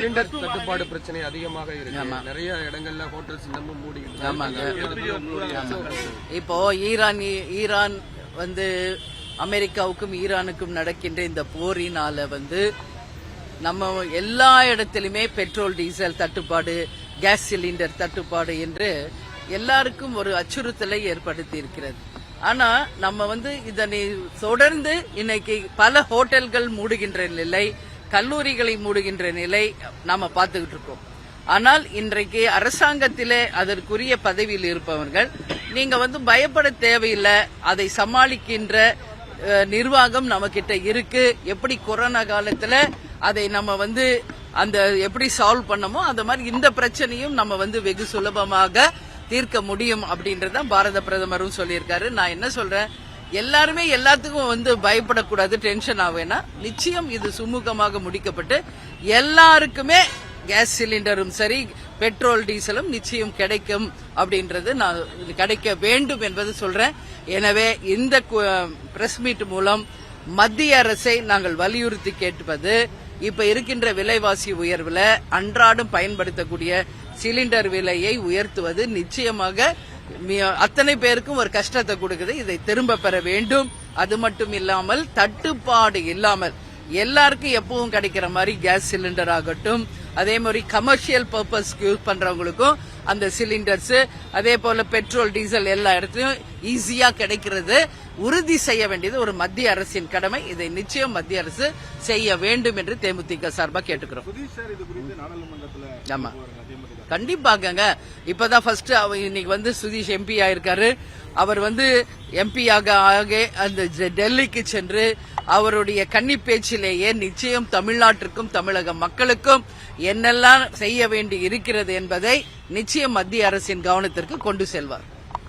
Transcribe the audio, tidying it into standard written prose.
Cylinder தட்டுப்பாடு பிரச்சனை அதிகமாக இருக்கு. நிறைய இடங்கள்ல ஹோட்டல்ஸ் இன்னமும் மூடிக்கிட்டு. இப்போ ஈரான் அமெரிக்காவுக்கும் ஈரானுக்கும் நடக்கின்ற இந்த போரினால நம்ம எல்லா இடத்திலுமே பெட்ரோல் டீசல் தட்டுப்பாடு, கேஸ் சிலிண்டர் தட்டுப்பாடு என்று எல்லாருக்கும் ஒரு அச்சுறுத்தலை ஏற்படுத்தி இருக்கிறது. ஆனா நம்ம இதனை தொடர்ந்து இன்னைக்கு பல ஹோட்டல்கள் மூடுகின்ற நிலை, கல்லூரிகளை மூடுகின்ற நிலை நாம பார்த்துக்கிட்டு இருக்கோம். ஆனால் இன்றைக்கு அரசாங்கத்திலே அதற்குரிய பதவியில் இருப்பவர்கள் நீங்க பயப்பட தேவையில்லை, அதை சமாளிக்கின்ற நிர்வாகம் நம்ம கிட்ட இருக்கு. எப்படி கொரோனா காலத்துல அதை நம்ம அந்த எப்படி சால்வ் பண்ணமோ அந்த மாதிரி இந்த பிரச்சனையும் நம்ம வெகு சுலபமாக தீர்க்க முடியும் அப்படின்றத பாரத பிரதமரும் சொல்லியிருக்காரு. நான் என்ன சொல்றேன், எல்லாருமே எல்லாத்துக்கும் பயப்படக்கூடாது, டென்ஷன் ஆவேனா. நிச்சயம் இது சுமூகமாக முடிக்கப்பட்டு எல்லாருக்குமே கேஸ் சிலிண்டரும் சரி, பெட்ரோல் டீசலும் நிச்சயம் கிடைக்கும் அப்படின்றது நான் கிடைக்க வேண்டும் என்பது சொல்றேன். எனவே இந்த பிரஸ் மீட் மூலம் மத்திய அரசை நாங்கள் வலியுறுத்தி கேட்பது, இப்ப இருக்கின்ற விலைவாசி உயர்வுல அன்றாடம் பயன்படுத்தக்கூடிய சிலிண்டர் விலையை உயர்த்துவது நிச்சயமாக அத்தனை பேருக்கும் ஒரு கஷ்டத்தை கொடுக்குது. இதை திரும்ப பெற வேண்டும். அது மட்டும் இல்லாமல் தட்டுப்பாடு இல்லாமல் எல்லாருக்கும் எப்பவும் கிடைக்கிற மாதிரி கேஸ் சிலிண்டர் ஆகட்டும், அதே மாதிரி கமர்ஷியல் பர்பஸ்க்கு யூஸ் பண்றவங்களுக்கும் அந்த சிலிண்டர்ஸ், அதே போல பெட்ரோல் டீசல் எல்லா இடத்துலயும் ஈஸியா கிடைக்கிறது உறுதி செய்ய வேண்டியது ஒரு மத்திய அரசின் கடமை. இதை நிச்சயம் மத்திய அரசு செய்ய வேண்டும் என்று தேமுதிக சார்பா கேட்டுக்கிறோம். ஆமா, கண்டிப்பாங்க. இப்பதான் ஃபர்ஸ்ட் இன்னைக்கு சுதீஷ் எம்பி ஆயிருக்காரு. அவர் எம்பியாக அந்த டெல்லிக்கு சென்று அவருடைய கன்னி பேச்சிலேயே நிச்சயம் தமிழ்நாட்டிற்கும் தமிழக மக்களுக்கும் என்னெல்லாம் செய்ய வேண்டி இருக்கிறது என்பதை நிச்சயம் மத்திய அரசின் கவனத்திற்கு கொண்டு செல்வார்.